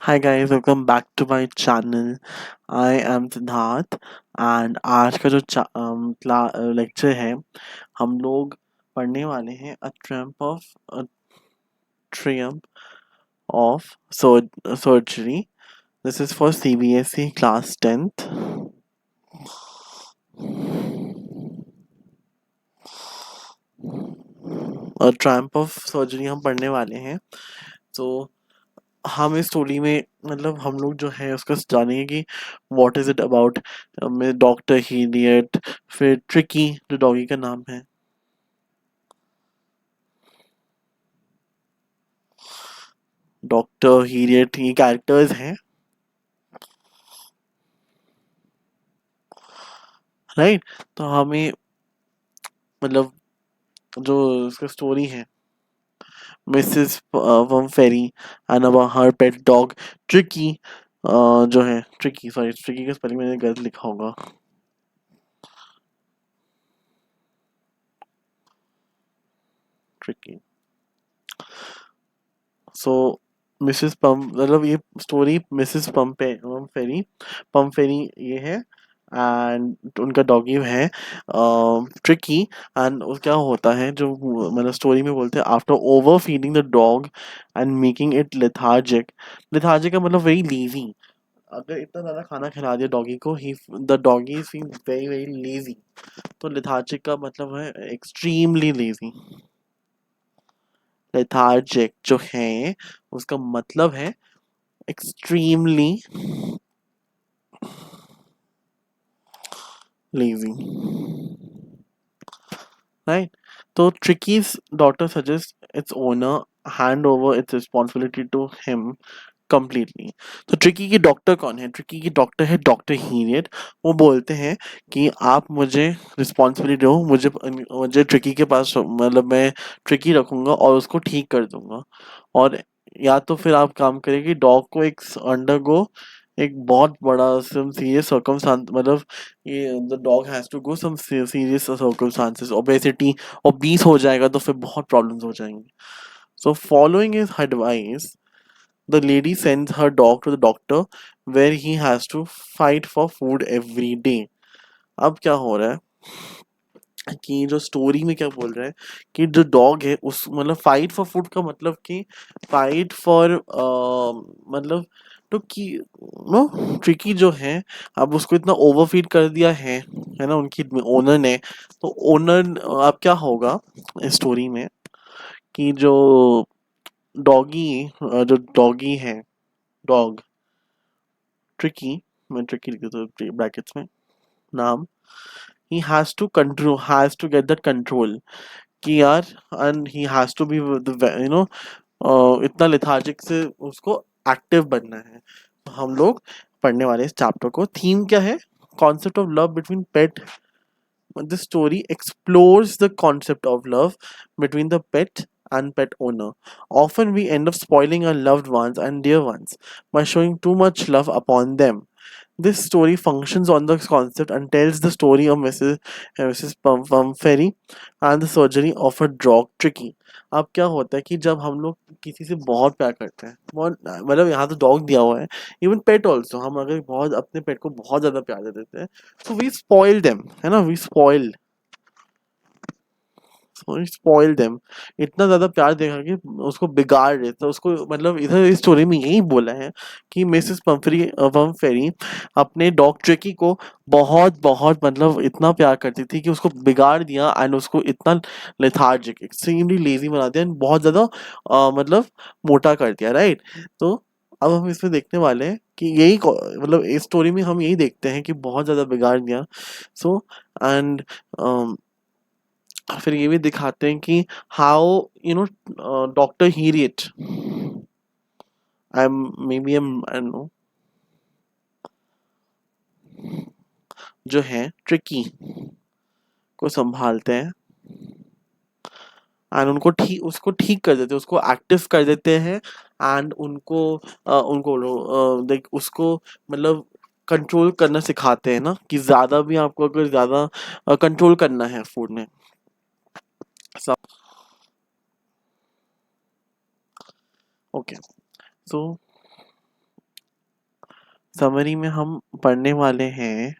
Hi guys, welcome back to my channel. I am Siddharth and आज का जो lecture है हम लोग पढ़ने वाले हैं a triumph of surgery. This is for CBSE class 10th. A triumph of surgery हम पढ़ने वाले हैं. तो हम इस स्टोरी में मतलब हम लोग जो है उसका जानेंगे कि व्हाट इज इट अबाउट में डॉक्टर हीलियट फिर ट्रिकी जो डॉगी का नाम है डॉक्टर हीलियट ये कैरेक्टर्स हैं राइट. तो हमें मतलब जो उसका स्टोरी है Mrs Pumphrey and about her pet dog Tricky जो है ट्रिकी सॉरी ट्रिकी का स्पेलिंग मैंने गलत लिखा होगा ट्रिकी. सो मिसेस पम मतलब ये स्टोरी मिसेस पम्फेरी ये है एंड उनका डॉगी है ट्रिकी. एंड क्या होता है जो मतलब स्टोरी में बोलते हैं after over feeding the dog and making it lethargic. Lethargic का मतलब वेरी लेजी. अगर इतना ज्यादा खाना खिला दिया डॉगी को ही the doggy is feel very very lazy. तो लेथार्जिक का मतलब है एक्सट्रीमली लेजी. लेथार्जिक जो है उसका मतलब है extremely lazy, right? So Tricky's daughter suggests its owner hand over its responsibility to him completely. तो ट्रिकी की डॉक्टर कौन है? ट्रिकी की डॉक्टर है डॉक्टर हीरियट. वो बोलते हैं कि आप मुझे रिस्पॉन्सिबिलिटी दो, मुझे ट्रिकी के पास मतलब मैं ट्रिकी रखूंगा और उसको ठीक कर दूंगा. और या तो फिर आप काम करें कि डॉग को एक अंडरगो एक बहुत बड़ा सम सीरियस सर्कमस्टांस मतलब ये the dog has to go some serious circumstances obesity obese हो जाएगा तो फिर बहुत प्रॉब्लम्स हो जाएंगी. So following his advice the lady sends her dog to the doctor where he has to fight for food every day. अब क्या हो रहा है कि जो स्टोरी में क्या बोल रहा है कि जो डॉग है उस मतलब फाइट फॉर फूड का मतलब कि फाइट फॉर मतलब तो कि नो ट्रिकी जो है अब उसको इतना ओवरफीड कर दिया है ना उनकी ओनर ने. तो ओनर अब क्या होगा इस स्टोरी में कि डॉगी जो डॉगी है डॉग ट्रिकी मैं ट्रिकी लिख देता हूँ ब्रैकेट्स में नाम he has to get that control कि यार and he has to be you know इतना लेथार्जिक से उसको एक्टिव बनना है. तो हम लोग पढ़ने वाले इस चैप्टर को थीम क्या है concept of love between pet. This story explores the concept of love between the pet and pet owner. Often we end up spoiling our loved ones and dear ones by showing too much love upon them. This story functions on the concept and tells the story of Mrs. Pumphrey and the surgery of a dog Tricky. अब क्या होता है कि जब हम लोग किसी से बहुत प्यार करते हैं बहुत मतलब यहाँ तो डॉग दिया हुआ है इवन पेट ऑल्सो हम अगर बहुत अपने पेट को बहुत ज़्यादा प्यार दे देते हैं तो वी स्पॉइल देम है ना वी स्पॉइल देम. इतना ज्यादा प्यार देखा कि उसको बिगाड़ रहे तो उसको मतलब इधर इस स्टोरी में यही बोला है कि मिसेस पम्फेरी अपने डॉग ट्रिकी को बहुत बहुत मतलब इतना प्यार करती थी कि उसको बिगाड़ दिया एंड उसको इतना लेथार्जिक एक्सट्रीमली लेजी बना दिया and बहुत ज्यादा मतलब मोटा कर दिया राइट. तो अब हम इसमें देखने वाले हैं कि मतलब इस स्टोरी में हम यही देखते हैं कि बहुत ज्यादा बिगाड़ दिया. सो एंड फिर ये भी दिखाते हैं कि how you know doctor Herriot I am maybe am I know जो है ट्रिकी को संभालते हैं एंड उसको ठीक कर देते हैं उसको एक्टिव कर देते हैं एंड उनको लाइक उसको मतलब कंट्रोल करना सिखाते हैं ना कि ज्यादा भी आपको अगर ज्यादा कंट्रोल करना है फूड में. ओके. सो समरी में हम पढ़ने वाले हैं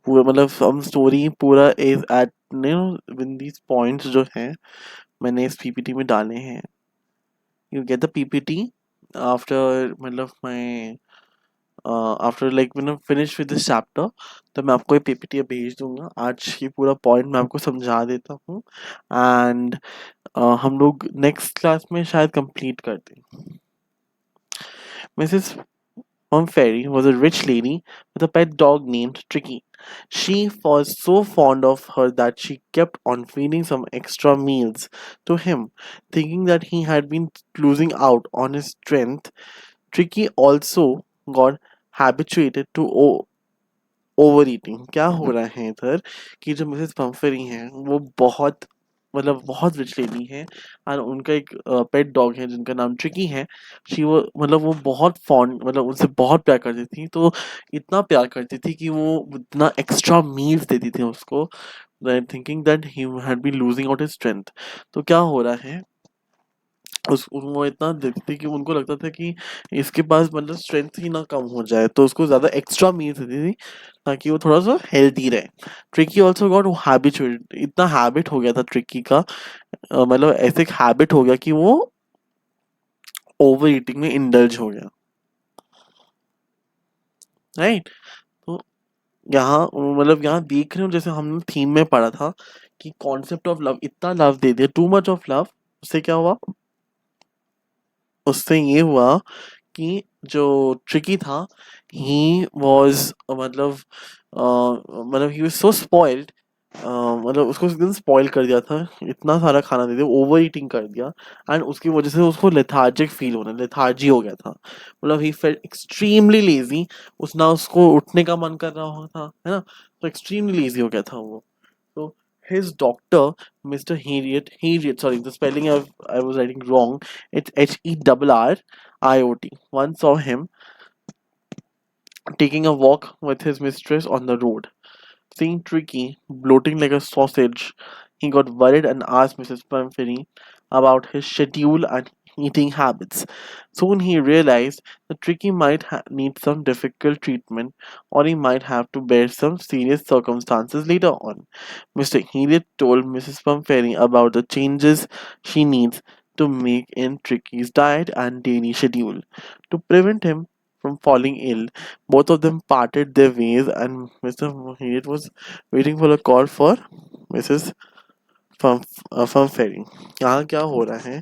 पूरा, मतलब हम स्टोरी पूरा is within these points जो हैं मैंने इस पीपीटी में डाले हैं. You get the PPT after, मतलब मैं आफ्टर लाइक मैंने फिनिश विद दिस चैप्टर, तो मैं आपको ये पीपीटी भेज दूंगा. आज ये पूरा पॉइंट मैं आपको समझा देता हूँ. एंड हम लोग नेक्स्ट क्लास में शायद कंप्लीट कर दें. Mrs Fairy was a rich lady with a pet dog named Tricky. She was so fond of her that she kept on feeding some extra meals to him, thinking that he had been losing out on his strength. Tricky also got habituated to over eating. क्या हो रहा है इधर कि जो Mrs पंफेरी हैं वो बहुत, मतलब बहुत रिच लेडी है. और उनका एक पेट डॉग है जिनका नाम ट्रिकी है. शी वो, मतलब वो बहुत फॉन्ड, मतलब उनसे बहुत प्यार करती थी. तो इतना प्यार करती थी कि वो इतना एक्स्ट्रा मील्स देती थी उसको, thinking that he had been losing out his strength. तो क्या हो रहा है, वो इतना देती थी कि उनको लगता था कि इसके पास मतलब स्ट्रेंथ ही ना कम हो जाए, तो उसको ज़्यादा एक्स्ट्रा मील्स देती थी ताकि वो थोड़ा सा हेल्दी रहे. Tricky also got habituated. इतना हैबिट हो गया था ट्रिकी का, मतलब ऐसे एक हैबिट हो गया कि वो ओवर ईटिंग में इंडल्ज हो गया. राइट. तो यहाँ मतलब यहाँ देख रहे हो जैसे हमने थीम में पढ़ा था कि कॉन्सेप्ट ऑफ लव, इतना लव दे दिया, टू मच ऑफ लव. उससे क्या हुआ, उससे ये हुआ कि जो ट्रिकी था, ही वॉज मतलब मतलब ही वाज सो स्पॉइल्ड. मतलब उसको एकदम स्पॉइल कर दिया था, इतना सारा खाना दे दिया, ओवर ईटिंग कर दिया. एंड उसकी वजह से उसको लेथार्जिक फील होना, लेथार्जी हो गया था. मतलब ही फेल्ट एक्सट्रीमली लेजी. उस ना उसको उठने का मन कर रहा था, है ना. तो एक्सट्रीमली लेजी हो गया था वो. तो his doctor, Mr. Heriot, sorry, the spelling I was writing wrong. It's HERRIOT. Once saw him taking a walk with his mistress on the road. Seeing Tricky bloating like a sausage, he got worried and asked Mrs. Pumphrey about his schedule and eating habits. Soon he realized that Tricky might need some difficult treatment, or he might have to bear some serious circumstances later on. Mr. Heliot told Mrs. Pumphrey about the changes she needs to make in Tricky's diet and daily schedule to prevent him from falling ill. Both of them parted their ways, and Mr. Heliot was waiting for a call for Mrs. Pumphrey. यहाँ क्या हो रहा है,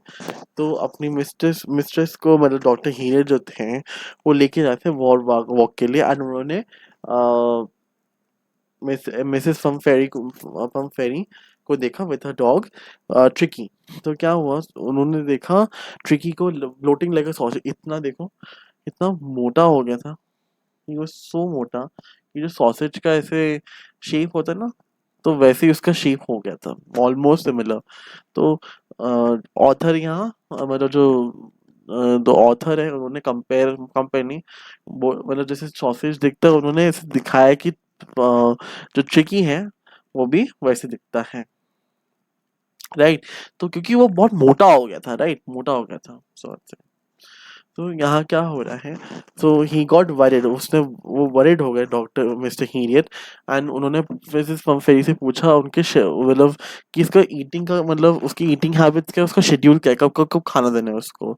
तो अपनी mistress mistress को, मतलब doctor हीरे जो थे वो लेके जाते हैं वॉक वॉक के लिए. एंड उन्होंने मिसेस फम्फेरी को देखा विथ अ डॉग ट्रिकी. तो क्या हुआ, उन्होंने देखा ट्रिकी को ब्लोटिंग लाइक अ सॉसेज. इतना देखो, इतना मोटा हो गया था. ही वाज सो मोटा कि जो सॉसेज का ऐसे शेप होता है ना, तो वैसे ही उसका शेप हो गया था, ऑलमोस्ट सिमिलर. तो ऑथर यहाँ मतलब जो दो ऑथर है उन्होंने कंपेयर नहीं, मतलब जैसे सॉसेज दिखता है उन्होंने ऐसे दिखाया कि जो ट्रिकी है वो भी वैसे दिखता है. राइट. तो क्योंकि वो बहुत मोटा हो गया था, राइट, मोटा हो गया था सॉरी. तो यहाँ क्या हो रहा है, तो ही गॉट वरिड, उसने वो वरिड हो गए डॉक्टर मिस्टर हीरियट. एंड उन्होंने मिसेस फेरी से पूछा उनके मतलब कि इसका ईटिंग का, मतलब उसकी ईटिंग हैबिट्स क्या, उसका शेड्यूल क्या है, कब कब कब खाना देना है उसको.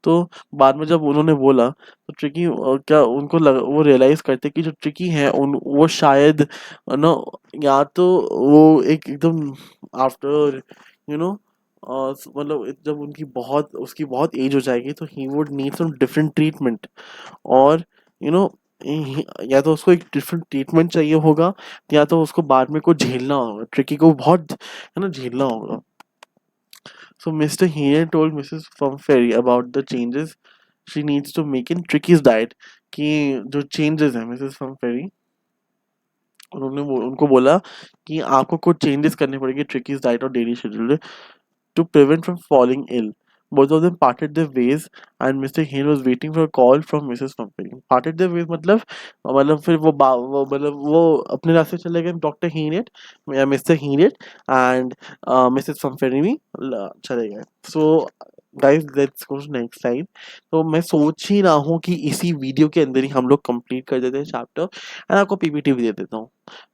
तो बाद में जब उन्होंने बोला तो ट्रिकी क्या उनको वो रियलाइज करते कि जो ट्रिकी है उन वो शायद नो, या तो वो एक एकदम आफ्टर यू नो मतलब जब उसकी बहुत एज हो जाएगी तो he would need some different treatment. और यू नो या तो उसको एक डिफरेंट ट्रीटमेंट चाहिए होगा, या तो उसको बाद में कुछ झेलना होगा, ट्रिकी को बहुत है ना झेलना होगा. So Mr. Heaney told Mrs. Fumferry about the changes she needs to make in Tricky's diet. कि जो changes हैं मिसेस फम्फेरी, उनको बोला कि आपको कुछ चेंजेस करने पड़ेंगे ट्रिकीज डाइट और daily schedule to prevent from falling ill. Both of them parted their ways, and Mr. Hale was waiting for a call from Mrs. Pumpkin. Parted their ways मतलब फिर वो मतलब वो अपने रास्ते चले गए डॉक्टर हीनेट या मिस्टर हीनेट, एंड मिसेस फम्फेरी भी चले गए. So guys let's go next slide. तो मैं सोच ही रहा हूँ कि इसी वीडियो के अंदर ही हम लोग कंप्लीट कर देते हैं चैप्टर, एंड आपको पीपीटी भी दे देता हूँ।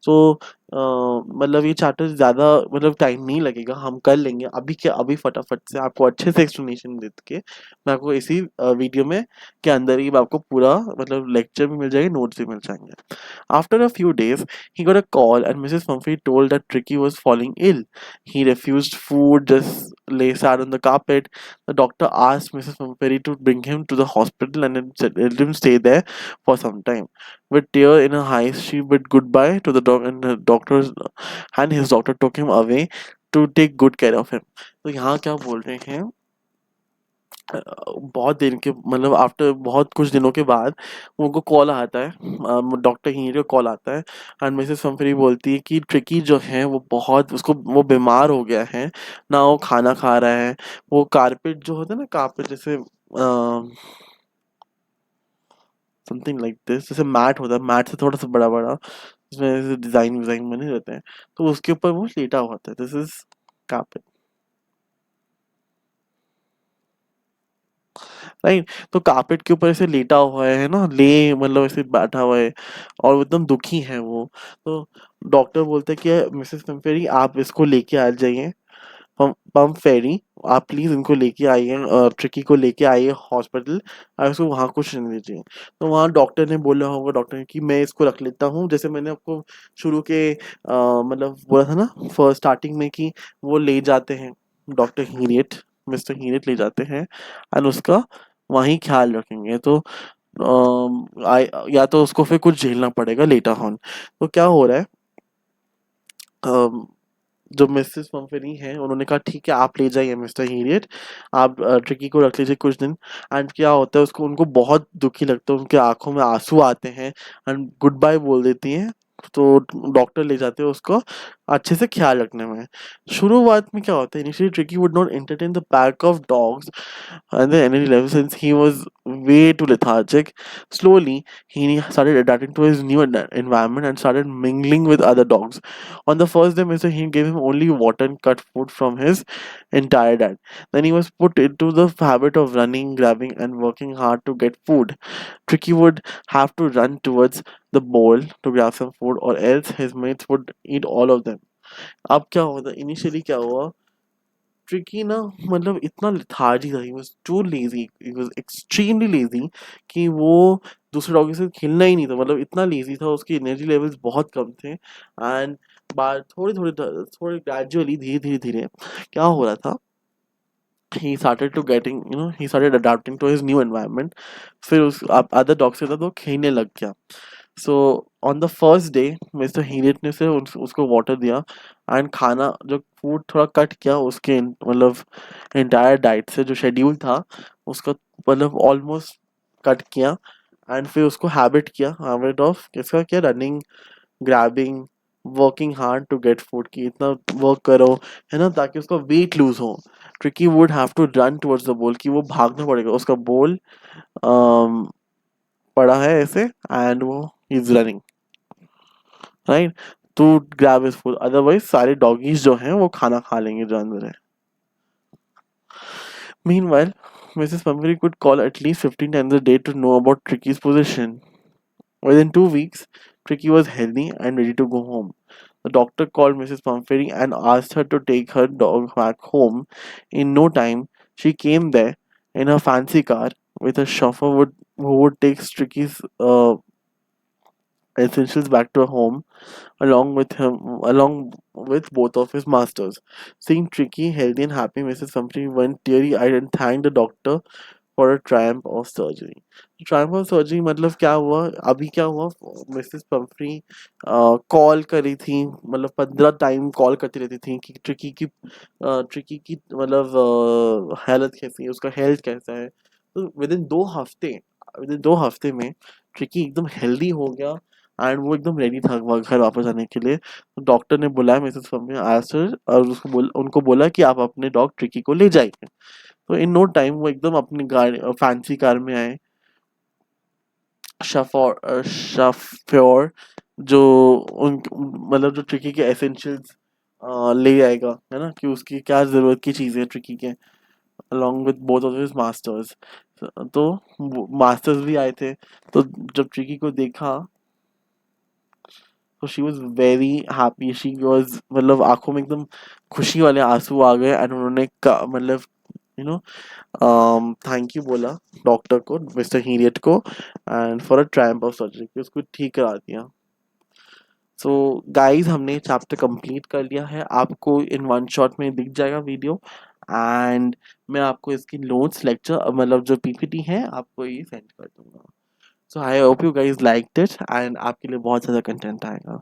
सो मतलब ये चैप्टर ज़्यादा मतलब टाइम नहीं लगेगा, हम कर लेंगे अभी के अभी फटाफट से आपको अच्छे से एक्सप्लेनेशन दे के मैं आपको इसी वीडियो में के अंदर ही आपको पूरा मतलब लेक्चर भी मिल जाएगा, नोट्स भी मिल जाएंगे। After a few days, he got a call and Mrs. Pumphrey told that Tricky was falling ill. He refused food, just lay sad on the carpet. The doctor asked Mrs. Pumphrey to bring him to the hospital and then let him stay there for some time. With tear in her eyes, she bid goodbye to the dog, and the doctors and his doctor took him away to take good care of him. तो यहाँ क्या बोल रहे हैं, बहुत दिन के मतलब आफ्टर बहुत कुछ दिनों के बाद उनको कॉल आता है, डॉक्टर हीर का कॉल आता है, एंड मिसेस फम्फरी बोलती है कि ट्रिकी जो है वो बहुत उसको वो बीमार हो गया है, ना वो खाना खा रहा है, वो कारपेट जो होता है ना, कारपेट जैसे समथिंग लाइक दिस, जैसे मैट होता है, मैट से थोड़ा सा बड़ा बड़ा जिसमें डिजाइन विजाइन बने रहते हैं, तो उसके ऊपर वो लेटा हुआ था, दिस इज कारपेट, राइट। तो कारपेट के ऊपर ऐसे लेटा हुआ है ना, ले मतलब ऐसे बैठा हुआ है और वो एकदम दुखी है वो। तो डॉक्टर बोलते हैं कि मिसेस पम्फेरी आप इसको लेके आ जाइए, पम्प फेरी, आप प्लीज इनको लेके आइए, ट्रिकी को लेके आइए हॉस्पिटल और उसको वहाँ कुछ नहीं दीजिए। तो वहाँ डॉक्टर ने बोला होगा, डॉक्टर ने, कि मैं इसको रख लेता हूँ, जैसे मैंने आपको शुरू के मतलब बोला था ना फर्स्ट स्टार्टिंग में कि वो ले जाते हैं डॉक्टर हीरियट, मिस्टर हीरियट ले जाते हैं एंड उसका वहीं ख्याल रखेंगे। तो या तो उसको फिर कुछ झेलना पड़ेगा लेटर ऑन। तो क्या हो रहा है, अम, जो मिसेस पंफेरी हैं उन्होंने कहा ठीक है आप ले जाइए मिस्टर हीरियट, आप ट्रिकी को रख लीजिए कुछ दिन। एंड क्या होता है, उसको उनको बहुत दुखी लगता है, उनके आंखों में आंसू आते हैं एंड गुड बाय बोल देती हैं। तो डॉक्टर ले जाते हैं उसको अच्छे से ख्याल रखने में। शुरुआत में क्या होता है, initially tricky would not entertain the pack of dogs and the energy level since he was way too lethargic. Slowly, he started adapting to his new environment and started mingling with other dogs. On the first day, Mr. Heen gave him only water and cut food from his entire diet. Then he was put into the habit of running, grabbing, and working hard to get food. Tricky would have to run towards the bowl to grab some food, or else his mates would eat all of them. अब क्या होता, initially क्या हुआ, tricky ना मतलब इतना lethargy था, he was too lazy, he was extremely lazy कि वो दूसरे डॉग के साथ खेलना ही नहीं था, मतलब इतना लेजी था, उसकी एनर्जी लेवल्स बहुत कम थे। एंड बाद थोड़ी थोड़ी थोड़ी ग्रेजुअली धीरे धीरे धीरे क्या हो रहा था, he started to getting he started adapting to his new environment। फिर उस अदर डॉग से था तो खेलने लग गया। So on the first day mister Herriot ने से उसको वाटर दिया एंड खाना जो फूड थोड़ा कट किया उसके मतलब एंटायर डाइट से, जो शेड्यूल था उसका मतलब ऑलमोस्ट कट किया। एंड फिर उसको हैबिट ऑफ किसका क्या, running, grabbing, working hard to get food, की इतना वर्क करो है ना ताकि उसका वेट लूज हो। Tricki would have to run towards the ball, कि वो भागना पड़ेगा, उसका बॉल पड़ा है ऐसे एंड वो is running, right, to grab his food, otherwise सारे डॉगीज जो हैं वो खाना खा लेंगे जो अंदर है। Meanwhile, Mrs. Pumphrey could call at least 15 times a day to know about Tricky's position. Within 2 weeks, Tricky was healthy and ready to go home. The doctor called Mrs. Pumphrey and asked her to take her dog back home. In no time, she came there in a fancy car with a chauffeur who would take Tricky's essentials back to her home along with both of his masters. Seeing Tricky healthy and happy, Mrs. Pumphrey went teary-eyed and thanked the doctor for a Triumph of surgery. Triumph of surgery मतलब क्या हुआ, अभी क्या हुआ, Mrs Pomfrey call करी थी, मतलब 15 time call करती रहती थी कि ट्रिकी की मतलब हालत कैसी है, उसका हेल्थ कैसा है। तो विद इन 2 हफ्ते में ट्रिकी एकदम हेल्दी हो गया एंड वो एकदम रेडी था घर वापस आने के लिए। तो डॉक्टर ने बुलाया मिसेस पंफ्री आंसर और उनको बोला कि आप अपने डॉग ट्रिकी को ले जाइए। तो इन नो टाइम वो एकदम अपनी गाड़ी फैंसी कार में आए। शफोर जो उन मतलब जो ट्रिकी के एसेंशियल्स ले आएगा, है ना, कि उसकी क्या जरूरत की चीजें ट्रिकी के, along with both of his masters. तो मास्टर्स भी आए थे, तो जब ट्रिकी को देखा तो she was very happy, she was मतलब आंखों में एकदम खुशी वाले आंसू आ गए एंड उन्होंने मतलब यू नो थैंक यू बोला डॉक्टर को, मिस्टर हीरियट को, and for a Triumph of surgery कि उसको ठीक करा दिया। सो गाइस हमने चैप्टर कंप्लीट कर लिया है, आपको इन वन शॉट में दिख जाएगा वीडियो, एंड मैं आपको इसकी नोट्स लेक्चर मतलब जो पीपीटी है आपको ये सेंड कर दूंगा। So I hope you guys liked it and आपके लिए बहुत ज़्यादा कंटेंट आएगा।